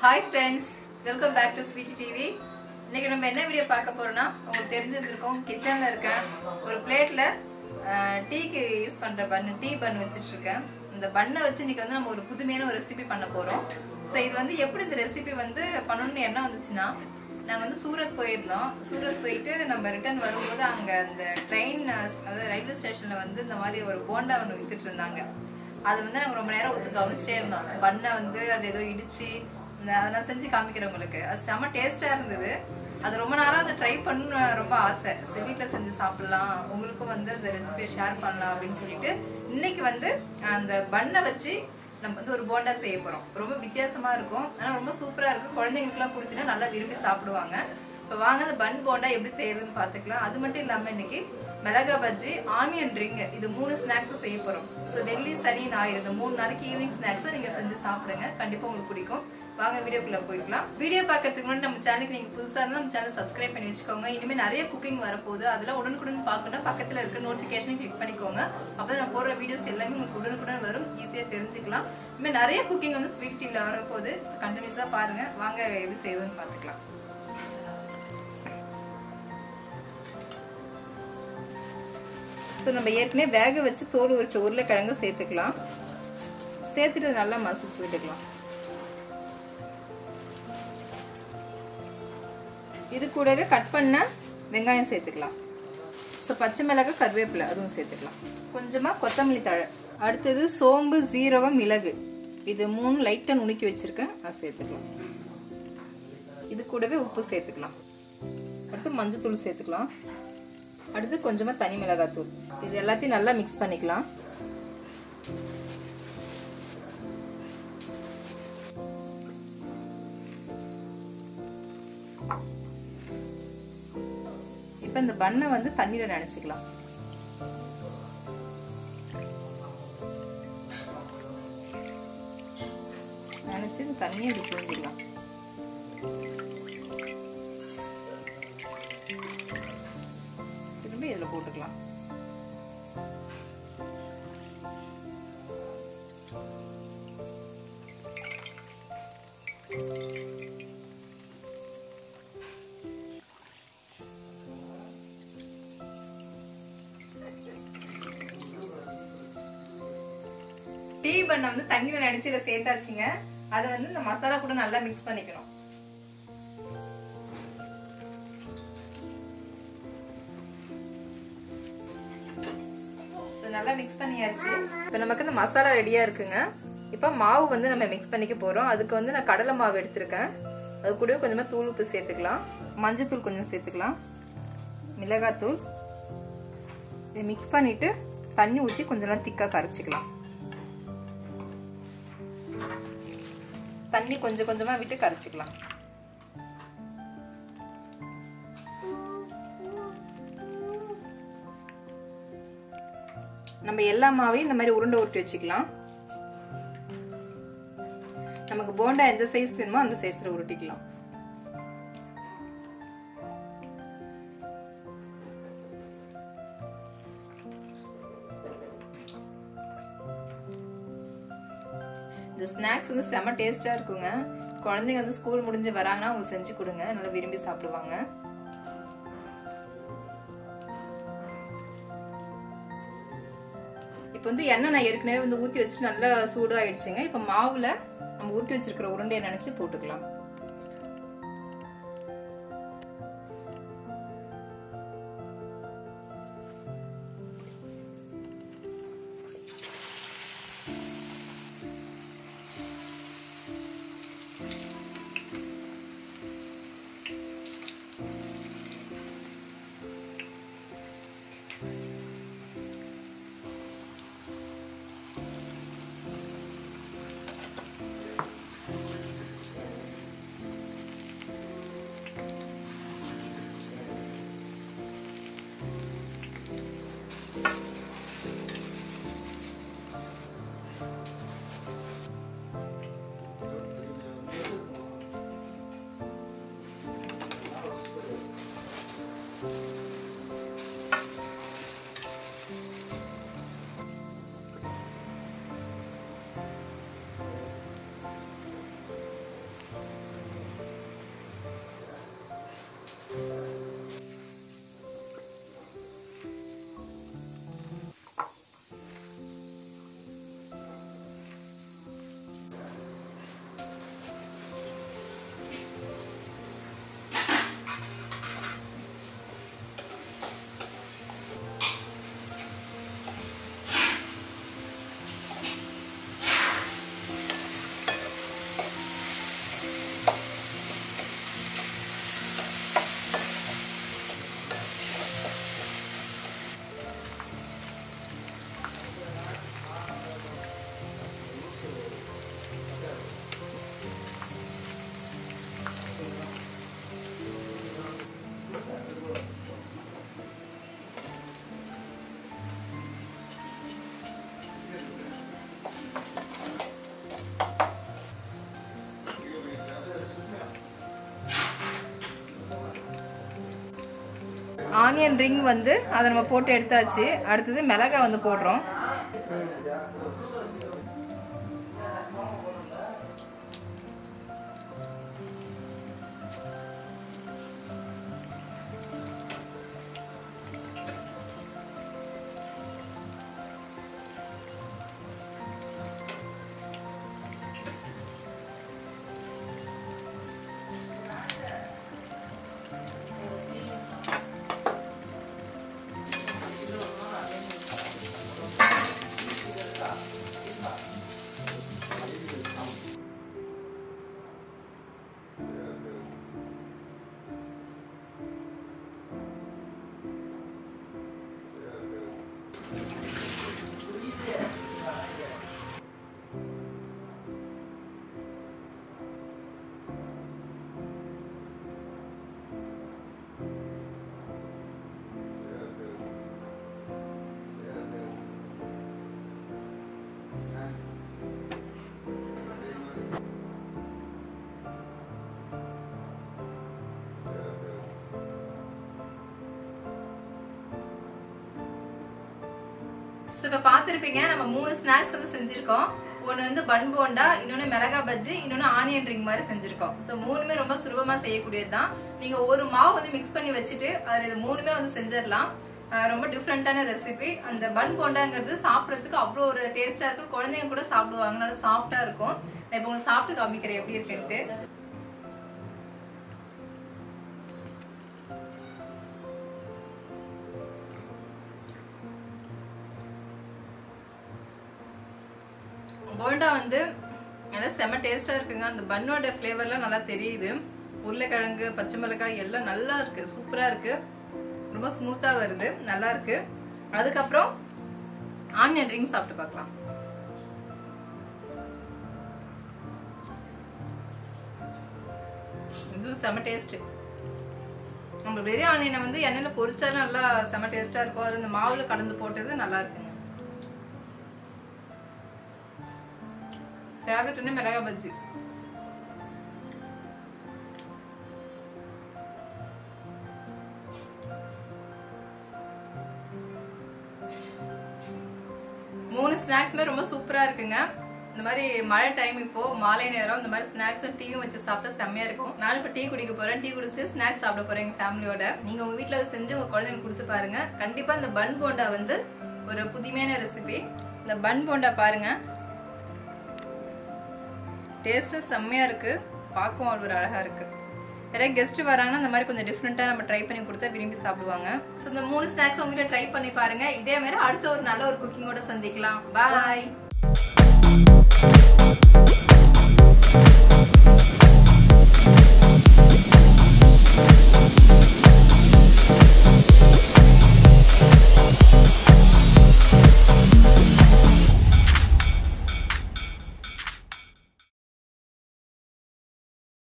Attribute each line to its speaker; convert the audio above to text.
Speaker 1: Hi friends, welcome back to Sweetie TV. இன்னைக்கு நம்ம என்ன வீடியோ பார்க்க போறோம்னா உங்களுக்கு தெரிஞ்சிருக்கும் கிச்சன்ல இருக்க ஒரு பிளேட்ல டீக்கு யூஸ் பண்ற டீ பன் வச்சிட்டு இருக்கேன். இந்த பன்னை வச்சு இன்னைக்கு வந்து நம்ம ஒரு புதுமையான ஒரு ரெசிபி பண்ண போறோம். சோ இது வந்து எப்படி இந்த ரெசிபி வந்து பண்ணணும்னு என்ன வந்துச்சுன்னா நாங்க வந்து சூரத் போயிருந்தோம். சூரத் போயிட்டு நம்ம ரிட்டர்ன் வரும்போது அங்க அந்த ட்ரெயின் அதாவது ரயில்வே ஸ்டேஷன்ல வந்து இந்த மாதிரி ஒரு போண்டா ஒன்று வித்துட்டு இருந்தாங்க. அது வந்து நாங்கள் ரொம்ப நேரம் ஒத்து கவனிச்சிட்டே இருந்தோம். பண்ணை வந்து அது ஏதோ இடிச்சு அதெல்லாம் செஞ்சு காமிக்கிறேன் உங்களுக்கு. அது செம்ம டேஸ்டா இருந்தது. அது ரொம்ப நாளாக அதை ட்ரை பண்ண ரொம்ப ஆசை. வீட்டில் செஞ்சு சாப்பிடலாம், உங்களுக்கும் வந்து அந்த ரெசிபியை ஷேர் பண்ணலாம் அப்படின்னு சொல்லிட்டு இன்னைக்கு வந்து அந்த பண்ணை வச்சு நம்ம வந்து ஒரு போண்டா செய்ய போறோம். ரொம்ப வித்தியாசமா இருக்கும், ஆனால் ரொம்ப சூப்பரா இருக்கும். குழந்தைங்களுக்குலாம் கொடுத்தீங்கன்னா நல்லா விரும்பி சாப்பிடுவாங்க. இப்போ வாங்க அந்த பன் போண்டா எப்படி செய்யறதுன்னு பார்த்துக்கலாம். அது மட்டும் இல்லாமல் இன்னைக்கு மிளகா பஜ்ஜி, ஆனியன் ரிங், இது 3 ஸ்நாக்ஸும் செய்ய போறோம். ஸோ வெள்ளி, சனி, ஞாயிறு இந்த 3 நாளைக்கு ஈவினிங் ஸ்நாக்ஸை நீங்க செஞ்சு சாப்பிடுங்க. கண்டிப்பா உங்களுக்கு பிடிக்கும். வாங்க வீடியோக்குள்ள போய்க்கலாம். வீடியோ பார்க்கறதுக்கு முன்னாடி நம்ம சேனலுக்கு நீங்க புதுசா இருந்தா நம்ம சேனல் சப்ஸ்கிரைப் பண்ணி வச்சுக்கோங்க. இனிமேல் நிறைய குக்கிங் வரப்போகுது. அதெல்லாம் உடனுக்குடன் பார்க்கணும்னா பக்கத்துல இருக்க நோட்டிஃபிகேஷனை கிளிக் பண்ணிக்கோங்க. அப்பதான் நான் போடுற வீடியோஸ் எல்லாமே உங்களுக்கு உடனுக்குடன் வரும், ஈஸியா தெரிஞ்சுக்கலாம். இனிமேல் நிறைய குக்கிங் வந்து ஸ்வீட் டிவில வரப்போகுது. கண்டினியூஸா பாருங்க. வாங்க எப்படி செய்யுதுன்னு பார்த்துக்கலாம். ஸோ நம்ம ஏற்கனவே வேக வச்சு தோல் உரிச்ச உருளைக்கிழங்கு சேர்த்துக்கலாம். சேர்த்துட்டு நல்லா மசிச்சு விட்டுக்கலாம். இது கூடவே கட் பண்ண வெங்காயம் சேர்த்துக்கலாம். ஸோ பச்சை மிளகாய், கருவேப்பிலை அதுவும் சேர்த்துக்கலாம். கொஞ்சமாக கொத்தமல்லி தழை. அடுத்தது சோம்பு, சீரகம், மிளகு, இது 3 லைட்டாக நுணுக்கி வச்சிருக்கேன், அது சேர்த்துக்கலாம். இது கூடவே உப்பு சேர்த்துக்கலாம். அடுத்து மஞ்சத்தூள் சேர்த்துக்கலாம். அடுத்து கொஞ்சமாக தனி மிளகாத்தூள். இது எல்லாத்தையும் நல்லா மிக்ஸ் பண்ணிக்கலாம். இப்ப இந்த பண்ணை வந்து தண்ணீரை நனைச்சுக்கலாம். நனைச்சு இந்த தண்ணியை இப்படி புழிஞ்சிடலாம். திரும்பி இதுல போட்டுக்கலாம். டீ பண்ண வந்து தண்ணியில நனைச்சு இதை சேர்த்தாச்சுங்க. அதை வந்து இந்த மசாலா கூட நல்லா மிக்ஸ் பண்ணிக்கணும். நல்லா மிக்ஸ் பண்ணியாச்சு. இப்போ நமக்கு இந்த மசாலா ரெடியா இருக்குங்க. இப்போ மாவு வந்து நம்ம மிக்ஸ் பண்ணிக்க போறோம். அதுக்கு வந்து நான் கடலை மாவு எடுத்திருக்கேன். அது கூட கொஞ்சமா தூள் உப்பு சேர்த்துக்கலாம். மஞ்சத்தூள் கொஞ்சம் சேர்த்துக்கலாம். மிளகாத்தூள். இதை மிக்ஸ் பண்ணிட்டு தண்ணி ஊற்றி கொஞ்சம் திக்கா கரைச்சிக்கலாம். தண்ணி கொஞ்சம் கொஞ்சமா விட்டு கரைச்சிக்கலாம். நம்ம எல்லா மாவையும் இந்த மாதிரி உருண்டை ஊட்டி வச்சுக்கலாம். நமக்கு போண்டா எந்த சைஸ் வேணுமோ அந்த சைஸ்ல உருட்டிக்கலாம். இந்த ஸ்நாக்ஸ் வந்து செம டேஸ்டா இருக்குங்க. குழந்தைங்க வந்து ஸ்கூல் முடிஞ்சு வராங்கன்னா அவங்க செஞ்சு கொடுங்க, நல்லா விரும்பி சாப்பிடுவாங்க. இப்போ வந்து எண்ணெய் நான் ஏற்கனவே வந்து ஊற்றி வச்சுட்டு நல்லா சூடாயிடுச்சுங்க. இப்போ மாவுல நம்ம ஊட்டி வச்சிருக்கிற உருண்டையை நினைச்சு போட்டுக்கலாம். ஆனியன் ரிங் வந்து அதை நம்ம போட்டு எடுத்தாச்சு. அடுத்தது மிளகாய் வந்து போடுறோம். So இப்ப பாத்திருப்பீங்க நம்ம 3 ஸ்நாக்ஸ் வந்து செஞ்சிருக்கோம். ஒன்னு வந்து பன் போண்டா, இன்னொன்னு மிளகாய் பஜ்ஜி, இன்னொன்னு ஆனியன் ரிங் மாதிரி செஞ்சிருக்கோம். சோ மூணுமே ரொம்ப சுலபமா செய்யக்கூடியதுதான். நீங்க ஒரு மாவு வந்து மிக்ஸ் பண்ணி வச்சிட்டு அதுல இது மூணுமே வந்து செஞ்சிரலாம். ரொம்ப டிஃபரெண்டான ரெசிபி. அந்த பன் போண்டாங்கிறது சாப்பிடுறதுக்கு அவ்வளவு ஒரு டேஸ்டா இருக்கும். குழந்தைங்க கூட சாப்பிடுவாங்க. நல்லா சாஃப்ட்டா இருக்கும். நான் இப்போ உங்களுக்கு சாப்பிட்டு காமிக்கிறேன் எப்படி இருக்குன்னு. போண்டா வந்து நல்லா செம டேஸ்டா இருக்குங்க. அந்த பன்னோட ஃப்ளேவர்லாம் நல்லா தெரியுது. உருளைக்கிழங்கு, பச்சை மிளகாய் எல்லாம் நல்லா இருக்கு. சூப்பரா இருக்கு. ரொம்ப ஸ்மூத்தா வருது. நல்லா இருக்கு. அதுக்கப்புறம் ஆனியன் ரிங் சாப்பிட்டு பார்க்கலாம். இது செம டேஸ்ட். நம்ம வெறும் ஆனியனை வந்து எண்ணெயில பொரிச்சாலும் நல்லா செம டேஸ்டா இருக்கும். அது இந்த மாவுல கலந்து போட்டது நல்லா இருக்குங்க. ஃபேவரட் என்ன மிளகாய் பஜ்ஜி. மூணு ஸ்நாக்ஸ்மே ரொம்ப சூப்பரா இருக்குங்க. இந்த மாதிரி மழை டைம் இப்போ மாலை நேரம் இந்த மாதிரி ஸ்நாக்ஸும் டீயும் வச்சு சாப்பிட்டா செம்மையா இருக்கும். நான் இப்ப டீ குடிக்க போறேன். டீ குடிச்சிட்டு ஸ்நாக்ஸ் சாப்பிட போறேன் எங்க ஃபேமிலியோட. நீங்க உங்க வீட்டுல செஞ்சு உங்க குழந்தைங்க கொடுத்து பாருங்க. கண்டிப்பா இந்த பன் போண்டா வந்து ஒரு புதுமையான ரெசிபி. இந்த பன் போண்டா பாருங்க, டேஸ்டும் செம்மையா இருக்கு. பார்க்கவும் அவ்வளோ அழகா இருக்கு. நிறைய கெஸ்ட் வராங்கன்னா இந்த மாதிரி கொஞ்சம் டிஃப்ரெண்டா நம்ம ட்ரை பண்ணி கொடுத்தா விரும்பி சாப்பிடுவாங்க. ஸோ இந்த 3 ஸ்நாக்ஸ் உங்ககிட்ட ட்ரை பண்ணி பாருங்க. இதே மாதிரி அடுத்த ஒரு நல்ல ஒரு குக்கிங்கோட சந்திக்கலாம். பாய்.